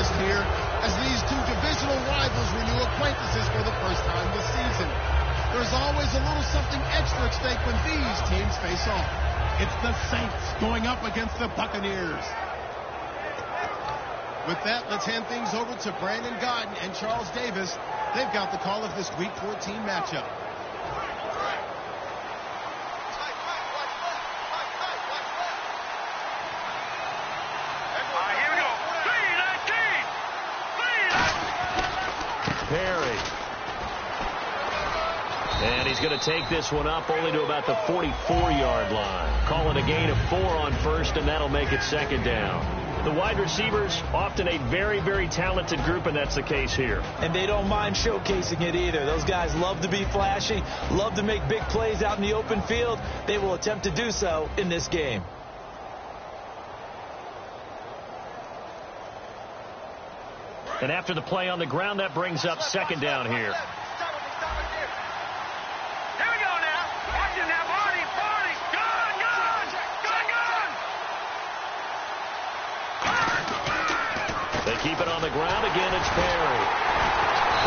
interest here as these two divisional rivals renew acquaintances for the first time this season. There's always a little something extra at stake when these teams face off. It's the Saints going up against the Buccaneers. With that, let's hand things over to Brandon Godden and Charles Davis. They've got the call of this Week 14 matchup. Perry. And he's going to take this one up only to about the 44-yard line. Calling a gain of 4 on first, and that'll make it second down. The wide receivers, often a very, very talented group, and that's the case here. And they don't mind showcasing it either. Those guys love to be flashy, love to make big plays out in the open field. They will attempt to do so in this game. And after the play on the ground, that brings up second down here. They keep it on the ground. Again, it's Perry.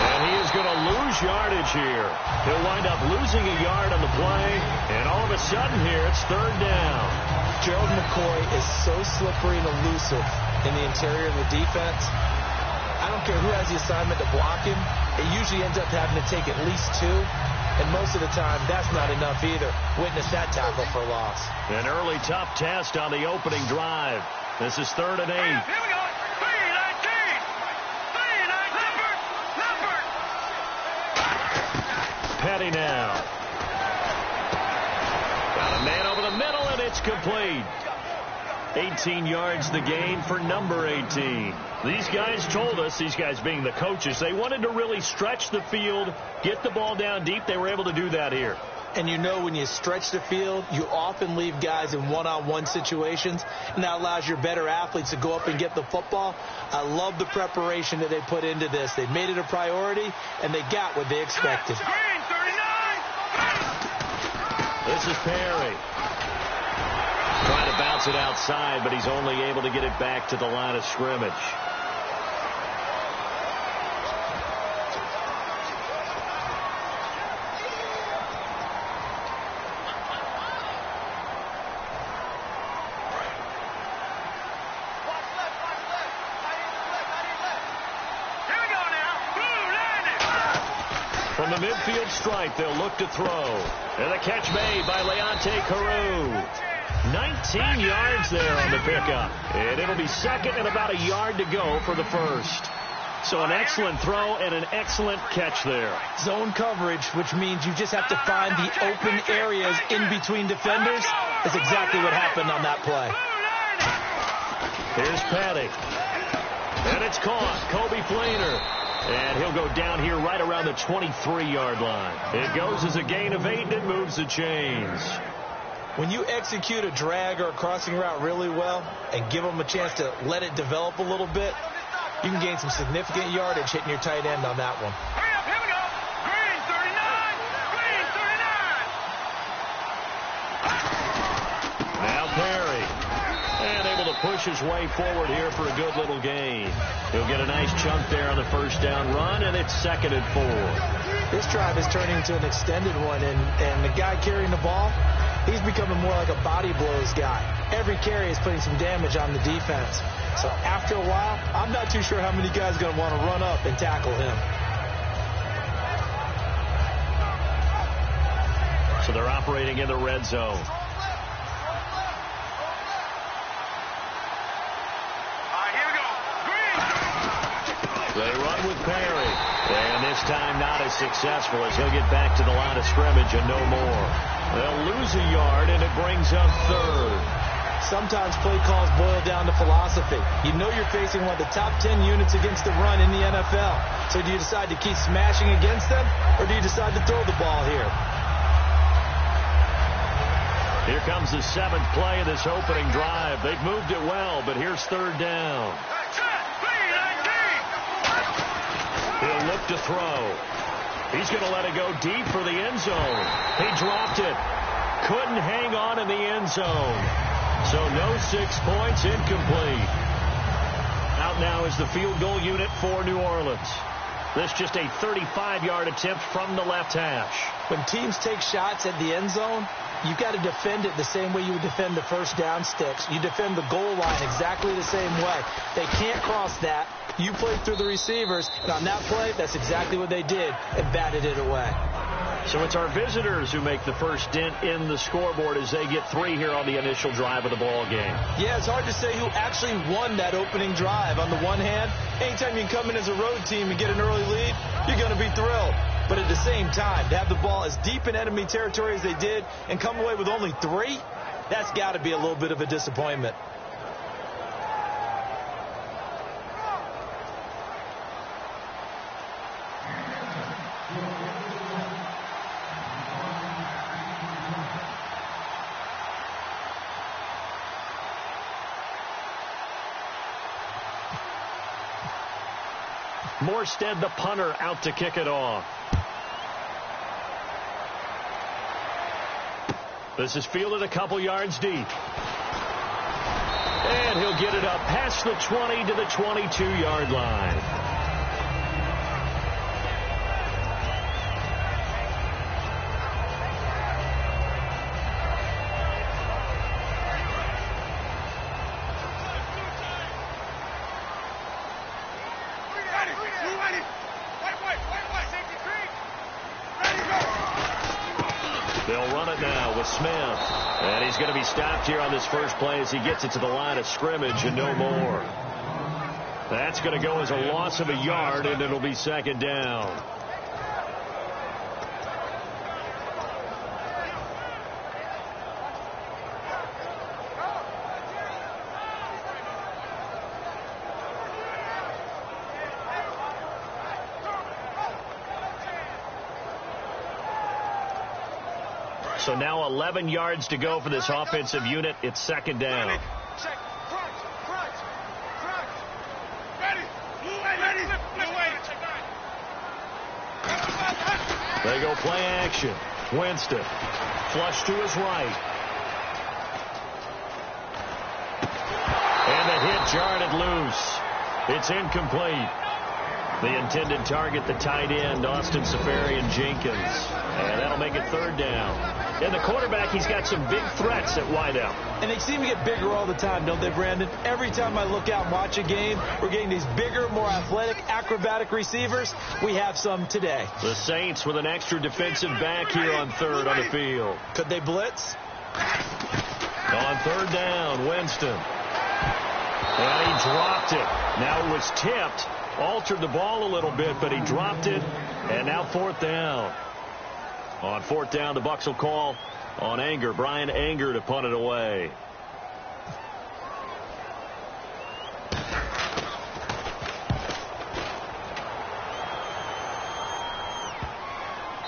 And he is going to lose yardage here. He'll wind up losing a yard on the play. And all of a sudden here, it's third down. Gerald McCoy is so slippery and elusive in the interior of the defense. I don't care who has the assignment to block him. It usually ends up having to take at least 2. And most of the time, that's not enough either. Witness that tackle for loss. An early tough test on the opening drive. This is 3rd and 8. Here we go. Petty now. Got a man over the middle, and it's complete. 18 yards the gain for number 18. These guys told us, these guys being the coaches, they wanted to really stretch the field, get the ball down deep. They were able to do that here. And you know when you stretch the field, you often leave guys in one-on-one situations, and that allows your better athletes to go up and get the football. I love the preparation that they put into this. They made it a priority, and they got what they expected. This is Perry. Trying to bounce it outside, but he's only able to get it back to the line of scrimmage. From the midfield stripe, they'll look to throw. And the catch made by Leonte Carew. 19 yards there on the pickup. And it'll be second and about a yard to go for the first. So an excellent throw and an excellent catch there. Zone coverage, which means you just have to find the open areas in between defenders. That's exactly what happened on that play. Here's Petty. And it's caught. Kobe Flainer. And he'll go down here right around the 23-yard line. It goes as a gain of 8 and moves the chains. When you execute a drag or a crossing route really well and give them a chance to let it develop a little bit, you can gain some significant yardage hitting your tight end on that one. Hurry up, here we go. Green 39. Green 39. Now Perry. And able to push his way forward here for a good little gain. He'll get a nice chunk there on the first down run, and it's 2nd and 4. This drive is turning into an extended one, and the guy carrying the ball, he's becoming more like a body blows guy. Every carry is putting some damage on the defense. So after a while, I'm not too sure how many guys are going to want to run up and tackle him. So they're operating in the red zone. They run with Perry. And this time not as successful as he'll get back to the line of scrimmage and no more. They'll lose a yard, and it brings up 3rd. Sometimes play calls boil down to philosophy. You know you're facing one of the top 10 units against the run in the NFL. So do you decide to keep smashing against them, or do you decide to throw the ball here? Here comes the 7th play of this opening drive. They've moved it well, but here's 3rd down. He'll look to throw. He's going to let it go deep for the end zone. He dropped it. Couldn't hang on in the end zone. So no 6 points, incomplete. out now is the field goal unit for New Orleans. This just a 35-yard attempt from the left hash. When teams take shots at the end zone, you've got to defend it the same way you would defend the first down sticks. You defend the goal line exactly the same way. They can't cross that. You play through the receivers, and on that play, that's exactly what they did and batted it away. So it's our visitors who make the first dent in the scoreboard as they get 3 here on the initial drive of the ball game. Yeah, it's hard to say who actually won that opening drive. On the one hand, anytime you can come in as a road team and get an early lead, you're going to be thrilled. But at the same time, to have the ball as deep in enemy territory as they did and come away with only 3, that's got to be a little bit of a disappointment. Morstead, the punter, out to kick it off. This is fielded a couple yards deep. And he'll get it up past the 20 to the 22-yard line. They'll run it now with Smith. And he's going to be stopped here on this first play as he gets it to the line of scrimmage and no more. That's going to go as a loss of a yard, and it'll be second down. So now 11 yards to go for this offensive unit. It's second down. They go play action. Winston. Flush to his right. And the hit jarred loose. It's incomplete. The intended target, the tight end, Austin Safarian-Jenkins. And that'll make it third down. And the quarterback, he's got some big threats at wideout. And they seem to get bigger all the time, don't they, Brandon? Every time I look out and watch a game, we're getting these bigger, more athletic, acrobatic receivers. We have some today. The Saints with an extra defensive back here on third on the field. Could they blitz? On third down, Winston. And he dropped it. Now it was tipped. Altered the ball a little bit, but he dropped it. And now fourth down. On fourth down, the Bucs will call on Anger. Brian Anger to punt it away.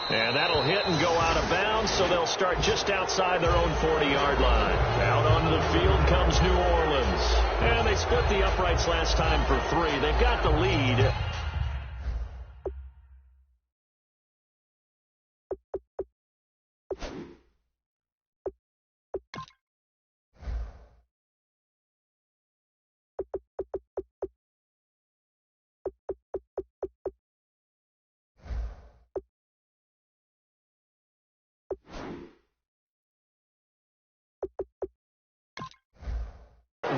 And that'll hit and go out of bounds, so they'll start just outside their own 40-yard line. Out onto the field comes New Orleans. And they split the uprights last time for 3. They've got the lead.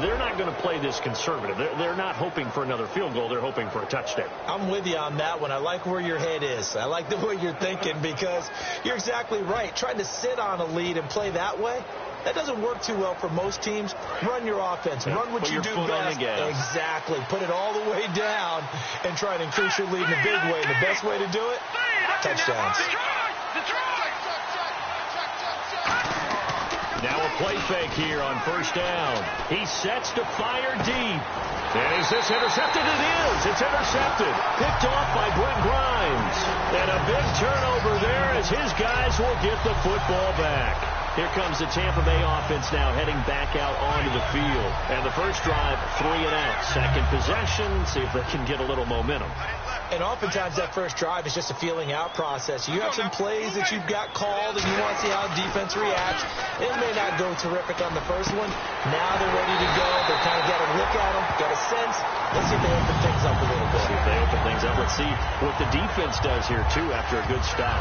They're not going to play this conservative. They're not hoping for another field goal. They're hoping for a touchdown. I'm with you on that one. I like where your head is. I like the way you're thinking because you're exactly right. Trying to sit on a lead and play that way, that doesn't work too well for most teams. Run your offense. Run what you do best. Exactly. Put it all the way down and try to increase your lead in a big way. The best way to do it, touchdowns. Now a play fake here on first down. He sets to fire deep. And is this intercepted? It is. It's intercepted. Picked off by Brent Grimes. And a big turnover there as his guys will get the football back. Here comes the Tampa Bay offense now heading back out onto the field. And the first drive, 3 and out. Second possession, see if they can get a little momentum. And oftentimes that first drive is just a feeling out process. You have some plays that you've got called and you want to see how defense reacts. It may not go terrific on the first one. Now they're ready to go. They kind of got to look at them, got to a sense. Let's see if they open things up a little bit. See if they open things up. Let's see what the defense does here, too, after a good stop.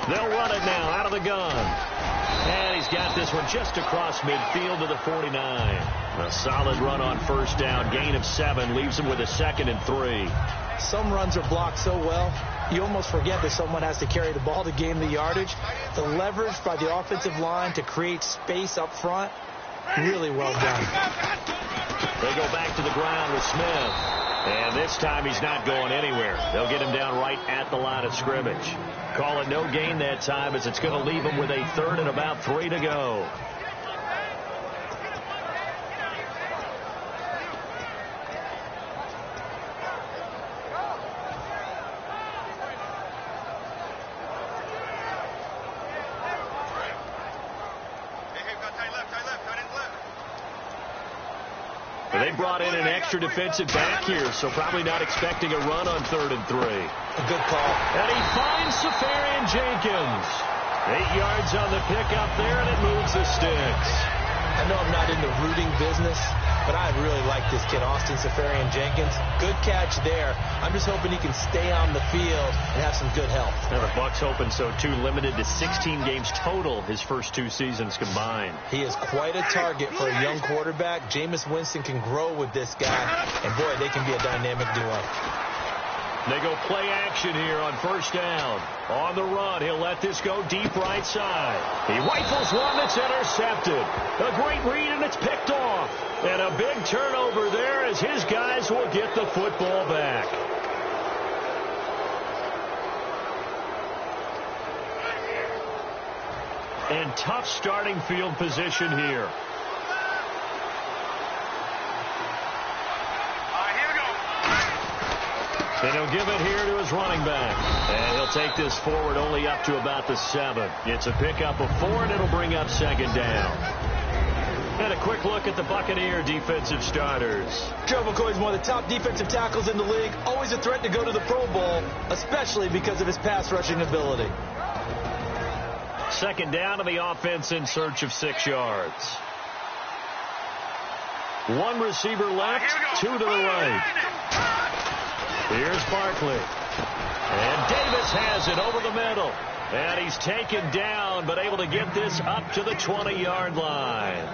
They'll run it now out of the gun. And he's got this one just across midfield to the 49. A solid run on first down. Gain of 7 leaves him with a 2nd and 3. Some runs are blocked so well, you almost forget that someone has to carry the ball to gain the yardage. The leverage by the offensive line to create space up front, really well done. They go back to the ground with Smith. And this time he's not going anywhere. They'll get him down right at the line of scrimmage. Call it no gain that time, as it's going to leave him with a 3rd and about 3 to go. They brought in an extra defensive back here, so probably not expecting a run on 3rd and 3. A good call. And he finds Safarian Jenkins. 8 yards on the pickup there, and it moves the sticks. I know I'm not in the rooting business, but I really like this kid, Austin Safarian Jenkins. Good catch there. I'm just hoping he can stay on the field and have some good health. Now the Bucs hoping so, too. Limited to 16 games total his first 2 seasons combined. He is quite a target for a young quarterback. Jameis Winston can grow with this guy, and boy, they can be a dynamic duo. They go play action here on first down. On the run, he'll let this go deep right side. He rifles one that's intercepted. A great read, and it's picked off. And a big turnover there as his guys will get the football back. And tough starting field position here. And he'll give it here to his running back. And he'll take this forward only up to about the 7. It's a pickup of 4, and it'll bring up 2nd down. And a quick look at the Buccaneer defensive starters. Joe McCoy is one of the top defensive tackles in the league. Always a threat to go to the Pro Bowl, especially because of his pass rushing ability. 2nd down, and the offense in search of 6 yards. 1 receiver left, 2 to the right. Here's Barkley. And Davis has it over the middle. And he's taken down, but able to get this up to the 20-yard line.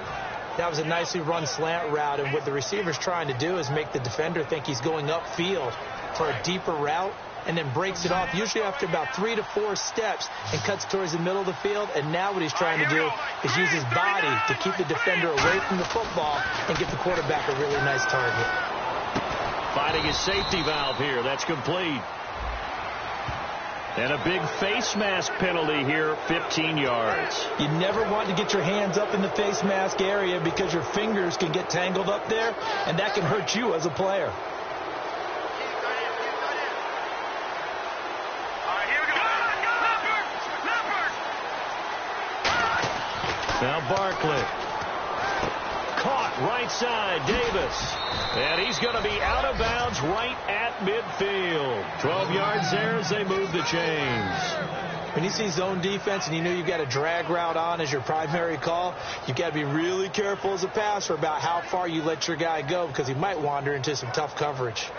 That was a nicely run slant route, and what the receiver's trying to do is make the defender think he's going upfield for a deeper route, and then breaks it off, usually after about 3 to 4 steps, and cuts towards the middle of the field. And now what he's trying to do is use his body to keep the defender away from the football and get the quarterback a really nice target. Finding his safety valve here. That's complete. And a big face mask penalty here, 15 yards. You never want to get your hands up in the face mask area because your fingers can get tangled up there, and that can hurt you as a player. Now Barkley. Caught right side, Davis. And he's going to be out of bounds right at midfield. 12 yards there as they move the chains. When you see zone defense and you know you've got a drag route on as your primary call, you've got to be really careful as a passer about how far you let your guy go, because he might wander into some tough coverage.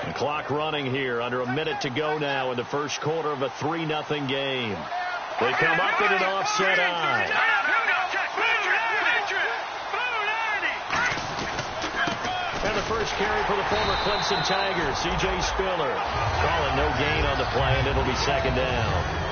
The clock running here, under a minute to go now in the first quarter of a 3-0 game. They come up in an offset eye. And the first carry for the former Clemson Tigers, C.J. Spiller. Calling no gain on the play, and it'll be 2nd down.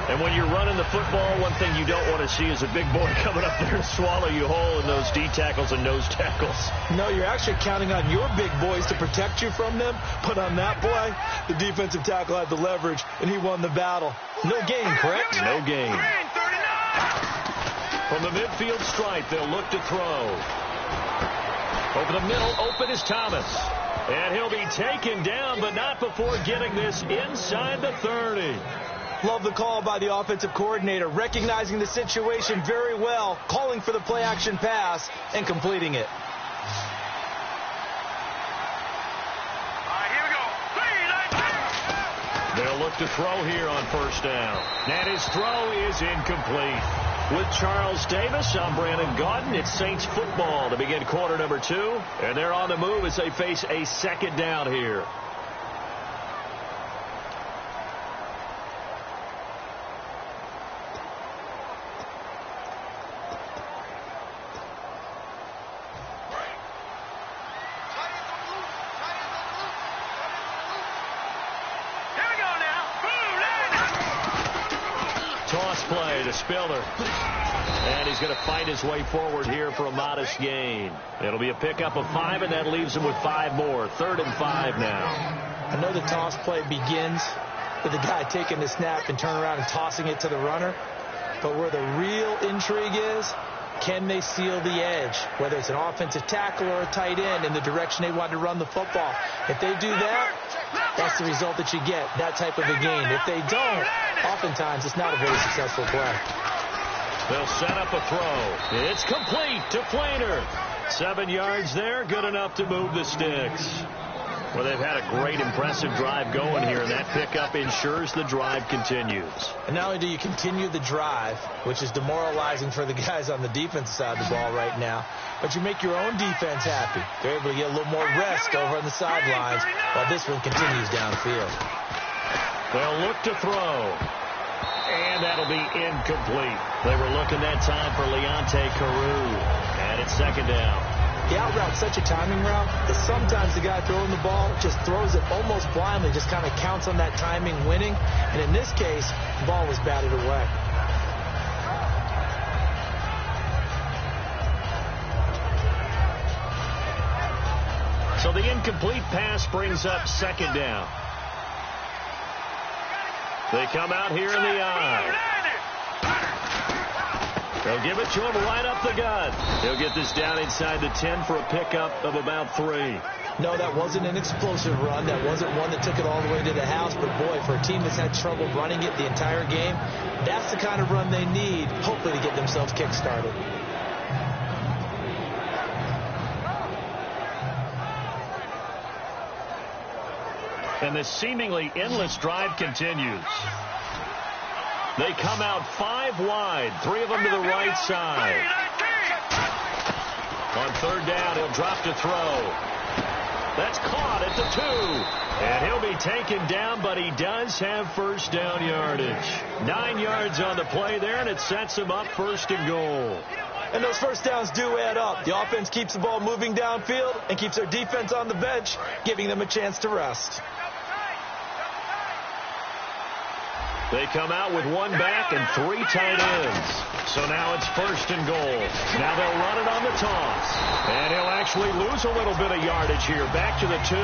And when you're running the football, one thing you don't want to see is a big boy coming up there to swallow you whole in those D tackles and nose tackles. No, you're actually counting on your big boys to protect you from them. But on that play, the defensive tackle had the leverage, and he won the battle. No gain, correct? No gain. From the midfield stripe, they'll look to throw. Over the middle, open is Thomas. And he'll be taken down, but not before getting this inside the 30. Love the call by the offensive coordinator, recognizing the situation very well, calling for the play-action pass, and completing it. They'll look to throw here on first down. And his throw is incomplete. With Charles Davis, I'm Brandon Gaudin. It's Saints football to begin quarter number 2. And they're on the move as they face a second down here. Spiller. And he's going to fight his way forward here for a modest gain. It'll be a pickup of 5, and that leaves him with 5 more. 3rd and 5 now. I know the toss play begins with the guy taking the snap and turn around and tossing it to the runner. But where the real intrigue is, can they seal the edge? Whether it's an offensive tackle or a tight end in the direction they want to run the football. If they do that, that's the result that you get, that type of a game. If they don't, oftentimes it's not a very successful play. They'll set up a throw. It's complete to Flainer. 7 yards there, good enough to move the sticks. Well, they've had a great, impressive drive going here, and that pickup ensures the drive continues. And not only do you continue the drive, which is demoralizing for the guys on the defensive side of the ball right now, but you make your own defense happy. They're able to get a little more rest over on the sidelines while this one continues downfield. They'll look to throw. And that'll be incomplete. They were looking that time for Leonte Carew. And it's second down. The out route's such a timing route that sometimes the guy throwing the ball just throws it almost blindly, just kind of counts on that timing winning. And in this case, the ball was batted away. So the incomplete pass brings up second down. They come out here in the eye. They'll give it to him right up the gut. He'll get this down inside the 10 for a pickup of about 3. No, that wasn't an explosive run. That wasn't one that took it all the way to the house. But, boy, for a team that's had trouble running it the entire game, that's the kind of run they need, hopefully, to get themselves kick-started. And this seemingly endless drive continues. They come out 5 wide, 3 of them to the right side. On third down, he'll drop to throw. That's caught at the 2. And he'll be taken down, but he does have first down yardage. 9 yards on the play there, and it sets him up 1st and goal. And those first downs do add up. The offense keeps the ball moving downfield and keeps their defense on the bench, giving them a chance to rest. They come out with 1 back and 3 tight ends. So now it's 1st and goal. Now they'll run it on the toss. And he'll actually lose a little bit of yardage here. Back to the 2.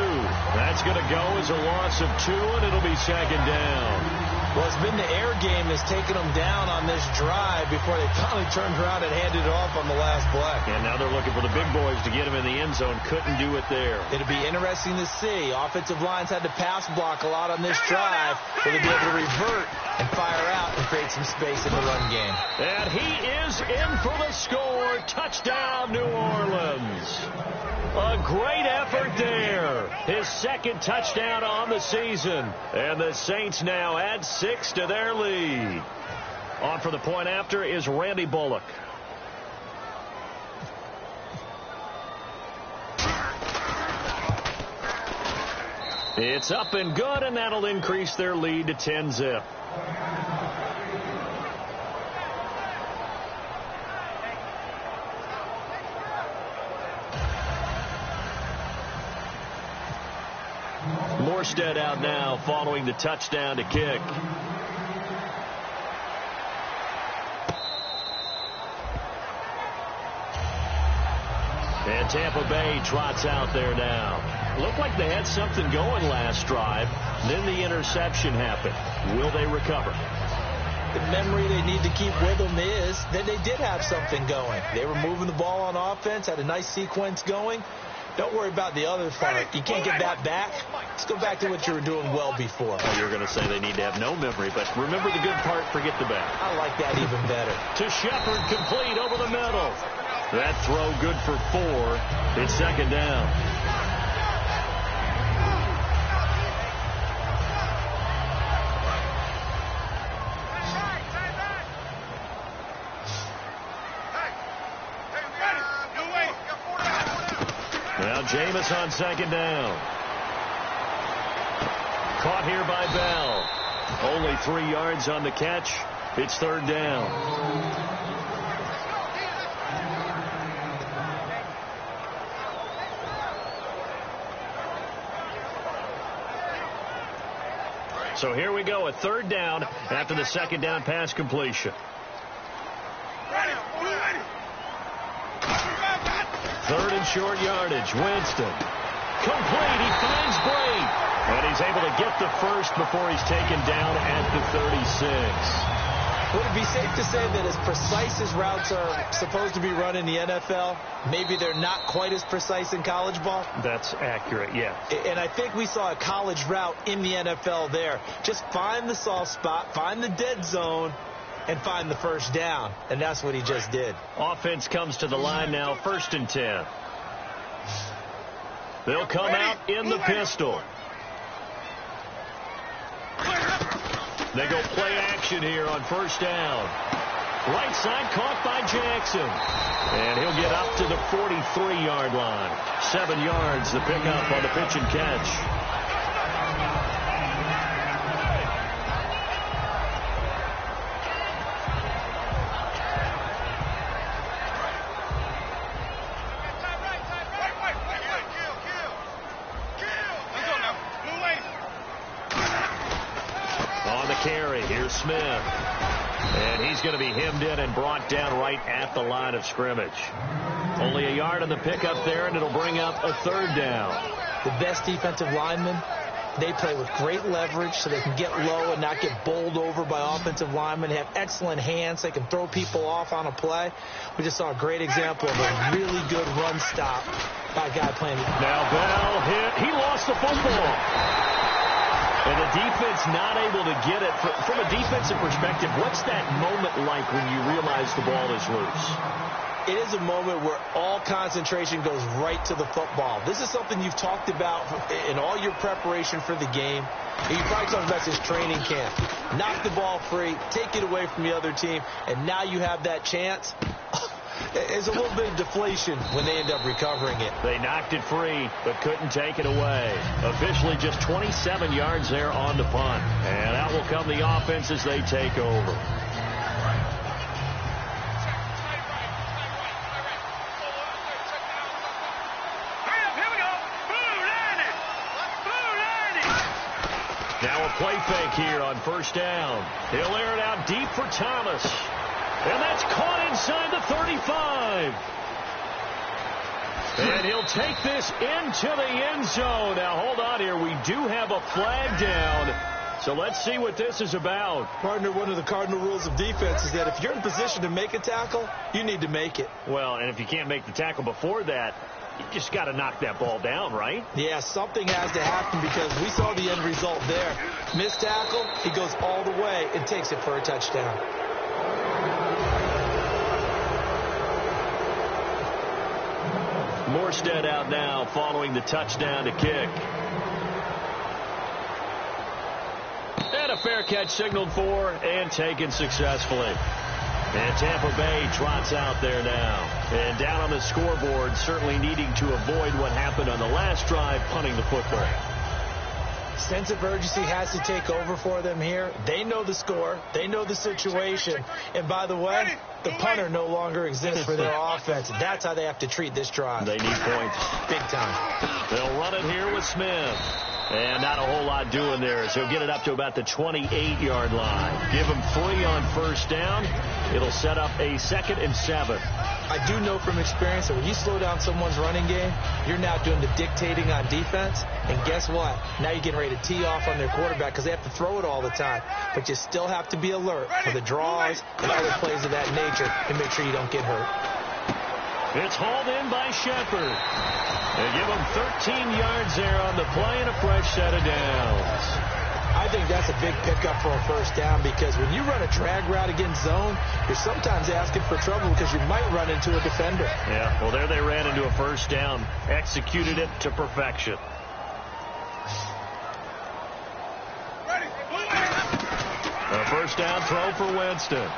That's going to go as a loss of 2, and it'll be second down. Well, it's been the air game that's taken them down on this drive before they finally turned around and handed it off on the last play. And now they're looking for the big boys to get him in the end zone. Couldn't do it there. It'll be interesting to see. Offensive lines had to pass block a lot on this drive. Will they be able to revert and fire out and create some space in the run game? And he is in for the score. Touchdown, New Orleans. A great effort there. His 2nd touchdown on the season. And the Saints now add 6 to their lead. On for the point after is Randy Bullock. It's up and good, and that'll increase their lead to 10-zip. Morstead out now following the touchdown to kick. And Tampa Bay trots out there now. Looked like they had something going last drive. Then the interception happened. Will they recover? The memory they need to keep with them is that they did have something going. They were moving the ball on offense, had a nice sequence going. Don't worry about the other part. You can't get that back. Let's go back to what you were doing well before. Oh, you're going to say they need to have no memory, but remember the good part, forget the bad. I like that even better. To Shepard, complete over the middle. That throw good for 4. It's second down. Now Jameis on second down. Caught here by Bell. Only 3 yards on the catch. It's third down. So here we go, a third down after the second down pass completion. Third and short yardage. Winston. Complete. He finds Bray. And he's able to get the first before he's taken down at the 36. Would it be safe to say that as precise as routes are supposed to be run in the NFL, maybe they're not quite as precise in college ball? That's accurate, yeah. And I think we saw a college route in the NFL there. Just find the soft spot, find the dead zone, and find the first down. And that's what he just did. Offense comes to the line now, 1st and 10. They'll come out in the pistol. They go play action here on first down. Right side caught by Jackson. And he'll get up to the 43-yard line. 7 yards the pickup on the pitch and catch. Carry. Here's Smith. And he's going to be hemmed in and brought down right at the line of scrimmage. Only a yard on the pickup there, and it'll bring up a third down. The best defensive linemen, they play with great leverage so they can get low and not get bowled over by offensive linemen. They have excellent hands. They can throw people off on a play. We just saw a great example of a really good run stop by a guy playing. Now Bell hit. He lost the football. And the defense not able to get it. From a defensive perspective, what's that moment like when you realize the ball is loose? It is a moment where all concentration goes right to the football. This is something you've talked about in all your preparation for the game. You probably talked about this training camp. Knock the ball free, take it away from the other team, and now you have that chance. There's a little bit of deflation when they end up recovering it. They knocked it free, but couldn't take it away. Officially just 27 yards there on the punt. And out will come the offense as they take over. Now a play fake here on first down. He'll air it out deep for Thomas. And that's caught inside the 35. And he'll take this into the end zone. Now, hold on here. We do have a flag down. So let's see what this is about. Partner, one of the cardinal rules of defense is that if you're in position to make a tackle, you need to make it. Well, and if you can't make the tackle before that, you just got to knock that ball down, right? Yeah, something has to happen because we saw the end result there. Missed tackle, he goes all the way and takes it for a touchdown. Morstead out now following the touchdown to kick. And a fair catch signaled for and taken successfully. And Tampa Bay trots out there now. And down on the scoreboard, certainly needing to avoid what happened on the last drive, punting the football. Sense of urgency has to take over for them here. They know the score. They know the situation. And by the way, the punter no longer exists for their offense. That's how they have to treat this drive. They need points. Big time. They'll run it here with Smith. And not a whole lot doing there. So get it up to about the 28-yard line. Give them 3 on first down. It'll set up a 2nd and 7. I do know from experience that when you slow down someone's running game, you're now doing the dictating on defense. And guess what? Now you're getting ready to tee off on their quarterback because they have to throw it all the time. But you still have to be alert for the draws and other plays of that nature and make sure you don't get hurt. It's hauled in by Shepard. They give him 13 yards there on the play and a fresh set of downs. I think that's a big pickup for a first down because when you run a drag route against zone, you're sometimes asking for trouble because you might run into a defender. Yeah, well, there they ran into a first down, executed it to perfection. A first down throw for Winston.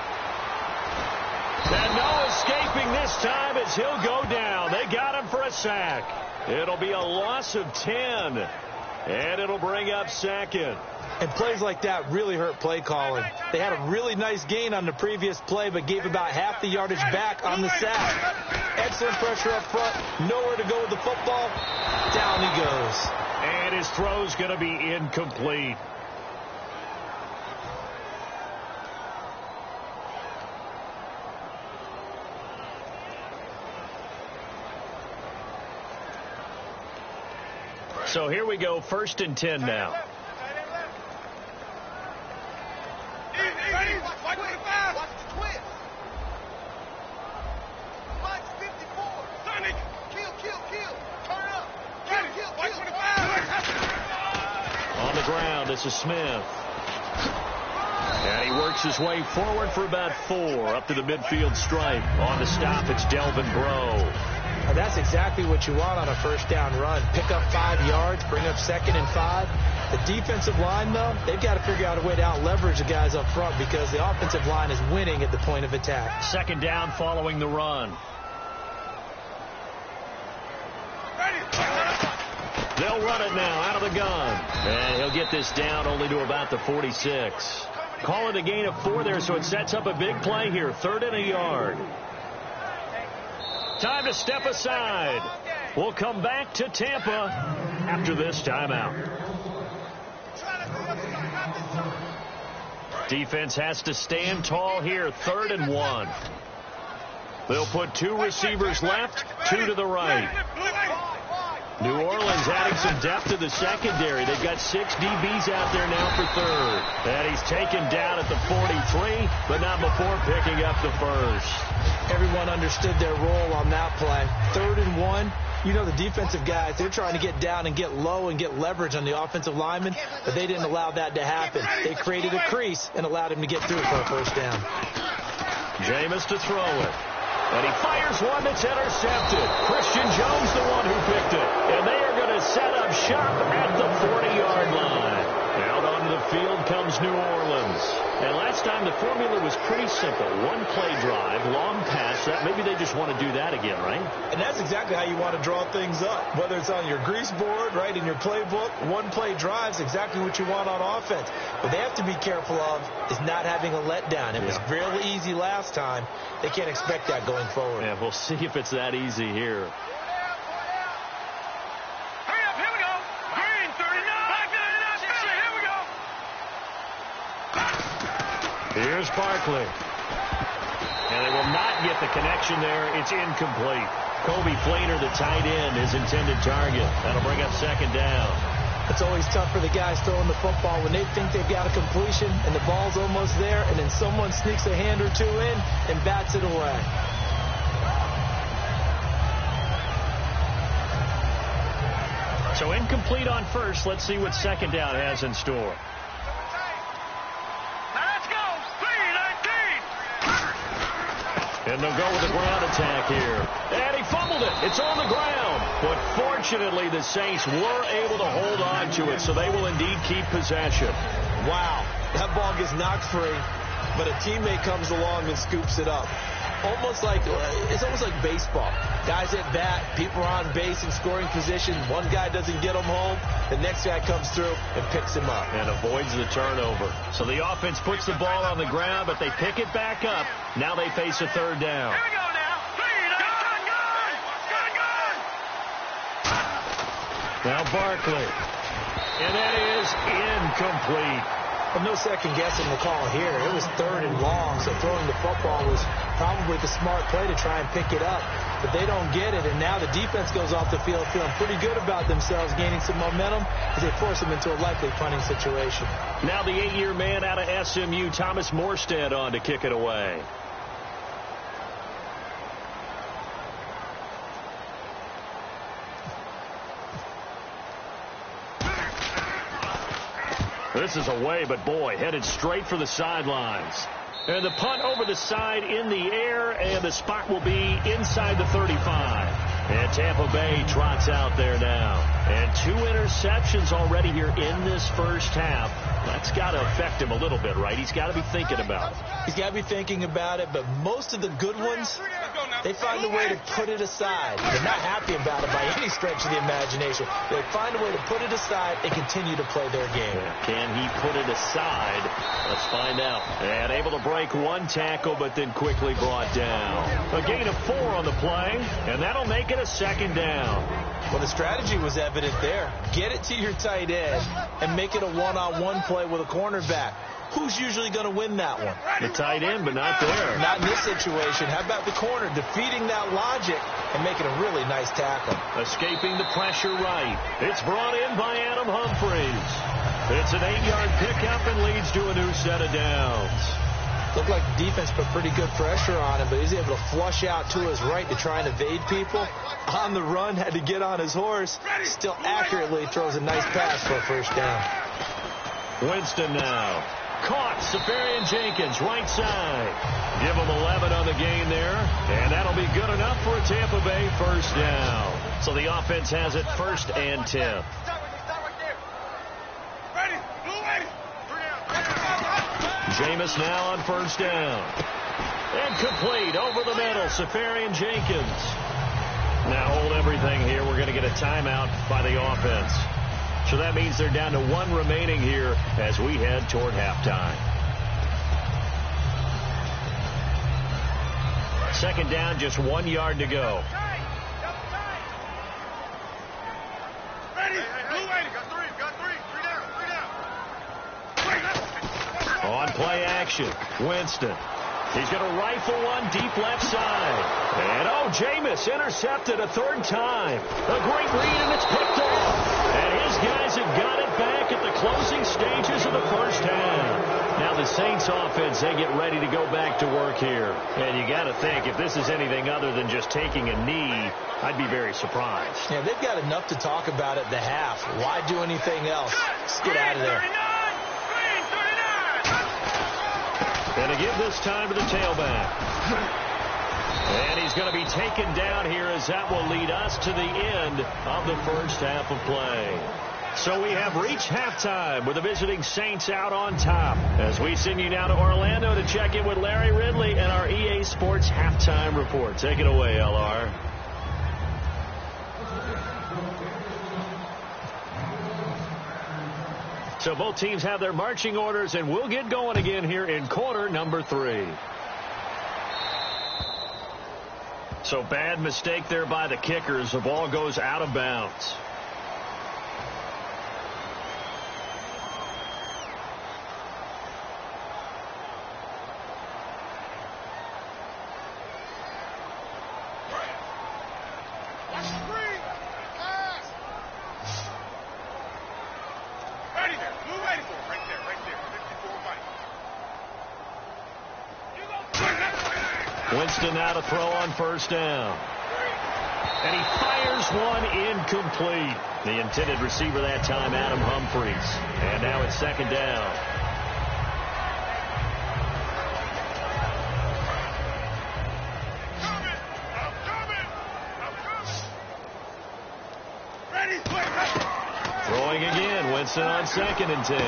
And no escaping this time as he'll go down. They got him for a sack. It'll be a loss of 10, and it'll bring up second. And plays like that really hurt play calling. They had a really nice gain on the previous play, but gave about half the yardage back on the sack. Excellent pressure up front. Nowhere to go with the football. Down he goes. And his throw's going to be incomplete. So here we go, 1st and 10 now. On the ground, this is Smith. And he works his way forward for about 4 up to the midfield stripe. On the stop, it's Delvin Breaux. And that's exactly what you want on a first down run. Pick up 5 yards, bring up 2nd and 5. The defensive line, though, they've got to figure out a way to out-leverage the guys up front because the offensive line is winning at the point of attack. 2nd down following the run. They'll run it now out of the gun. And he'll get this down only to about the 46. Call it a gain of 4 there, so it sets up a big play here. 3rd and a yard. Time to step aside. We'll come back to Tampa after this timeout. Defense has to stand tall here. 3rd and 1. They'll put 2 receivers left, 2 to the right. New Orleans adding some depth to the secondary. They've got 6 DBs out there now for 3rd. And he's taken down at the 43, but not before picking up the 1st. Everyone understood their role on that play. 3rd and 1. You know the defensive guys, they're trying to get down and get low and get leverage on the offensive lineman, but they didn't allow that to happen. They created a crease and allowed him to get through for a first down. Jameis to throw it. And he fires one that's intercepted. Christian Jones the one who picked it. And they are going to set up shop at the 40-yard line. Out onto the field comes New Orleans. And last time the formula was pretty simple. 1-play drive, long pass. Maybe they just want to do that again, right? And that's exactly how you want to draw things up. Whether it's on your grease board, right, in your playbook, 1-play drive's exactly what you want on offense. What they have to be careful of is not having a letdown. It was really easy last time. They can't expect that going forward. Yeah, we'll see if it's that easy here. Here's Barkley. And they will not get the connection there. It's incomplete. Kobe Flainer, the tight end, his intended target. That'll bring up 2nd down. It's always tough for the guys throwing the football when they think they've got a completion and the ball's almost there, and then someone sneaks a hand or 2 in and bats it away. So incomplete on 1st. Let's see what 2nd down has in store. And they'll go with the ground attack here. And he fumbled it. It's on the ground. But fortunately, the Saints were able to hold on to it, so they will indeed keep possession. Wow. That ball gets knocked free, but a teammate comes along and scoops it up. It's almost like baseball. Guys at bat, people are on base in scoring position. One guy doesn't get them home. The next guy comes through and picks him up. And avoids the turnover. So the offense puts the ball on the ground, but they pick it back up. Now they face a 3rd down. Here we go now. Now Barkley. And that is incomplete. Well, no second guessing the call here. It was 3rd and long, so throwing the football was probably the smart play to try and pick it up. But they don't get it, and now the defense goes off the field feeling pretty good about themselves, gaining some momentum as they force them into a likely punting situation. Now the 8-year man out of SMU, Thomas Morstead, on to kick it away. This is away, but boy, headed straight for the sidelines. And the punt over the side in the air, and the spot will be inside the 35. And Tampa Bay trots out there now. And 2 interceptions already here in this first half. That's got to affect him a little bit, right? He's got to be thinking about it. He's got to be thinking about it, but most of the good ones, they find a way to put it aside. They're not happy about it by any stretch of the imagination. They find a way to put it aside and continue to play their game. Can he put it aside? Let's find out. And able to break 1 tackle, but then quickly brought down. A gain of 4 on the play, and that'll make it a 2nd down. Well, the strategy was evident there. Get it to your tight end and make it a one-on-one play with a cornerback. Who's usually going to win that one? The tight end, but not there. Not in this situation. How about the corner defeating that logic and making a really nice tackle? Escaping the pressure right. It's brought in by Adam Humphries. It's an 8-yard pickup and leads to a new set of downs. Looked like the defense put pretty good pressure on him, but he's able to flush out to his right to try and evade people. On the run, had to get on his horse. Still accurately throws a nice pass for a 1st down. Winston now. Caught. Safarian Jenkins, right side. Give him 11 on the gain there, and that'll be good enough for a Tampa Bay 1st down. So the offense has it 1st and 10. Jameis now on 1st down. And complete over the middle. Safarian Jenkins. Now hold everything here. We're going to get a timeout by the offense. So that means they're down to 1 remaining here as we head toward halftime. 2nd down, just 1 yard to go. On play action, Winston. He's going to rifle one deep left side. And, Jameis intercepted a 3rd time. A great read, and it's picked off. And his guys have got it back at the closing stages of the 1st half. Now the Saints offense, they get ready to go back to work here. And you got to think, if this is anything other than just taking a knee, I'd be very surprised. Yeah, they've got enough to talk about at the half. Why do anything else? Let's get out of there. And to give this time to the tailback. And he's going to be taken down here as that will lead us to the end of the 1st half of play. So we have reached halftime with the visiting Saints out on top. As we send you now to Orlando to check in with Larry Ridley and our EA Sports halftime report. Take it away, LR. So both teams have their marching orders, and we'll get going again here in quarter number 3. So bad mistake there by the kickers. The ball goes out of bounds. Winston now to throw on 1st down. And he fires one incomplete. The intended receiver that time, Adam Humphries. And now it's 2nd down. Throwing again, Winston on 2nd and 10.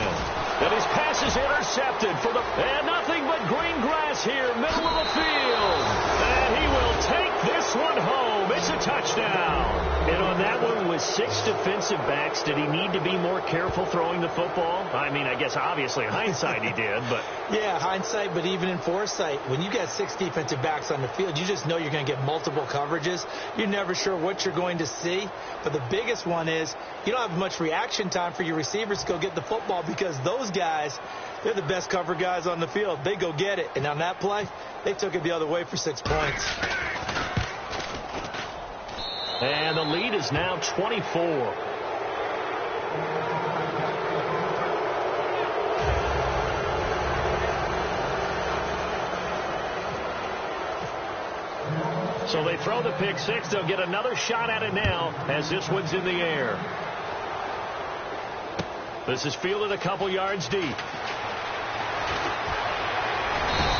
And his pass is intercepted for the... And nothing but green grass here, middle of the field. And he will take this one home. It's a touchdown. And on that one with 6 defensive backs, did he need to be more careful throwing the football? I mean, I guess obviously in hindsight he did, but... Yeah, hindsight, but even in foresight, when you got 6 defensive backs on the field, you just know you're going to get multiple coverages. You're never sure what you're going to see. But the biggest one is you don't have much reaction time for your receivers to go get the football because those guys, they're the best cover guys on the field. They go get it. And on that play, they took it the other way for 6 points. And the lead is now 24. So they throw the pick 6. They'll get another shot at it now as this one's in the air. This is fielded a couple yards deep.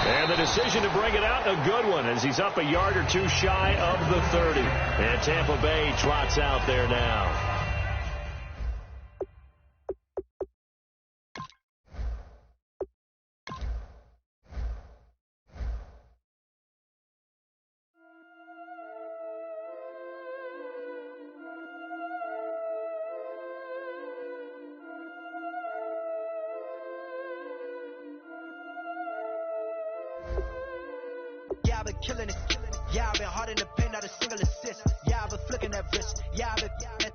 And the decision to bring it out, a good one, as he's up a yard or two shy of the 30. And Tampa Bay trots out there now. Yeah, I've been killing it. Yeah, I've been hard in the paint, not a single assist. Yeah, I've been flicking that wrist. Yeah, I've been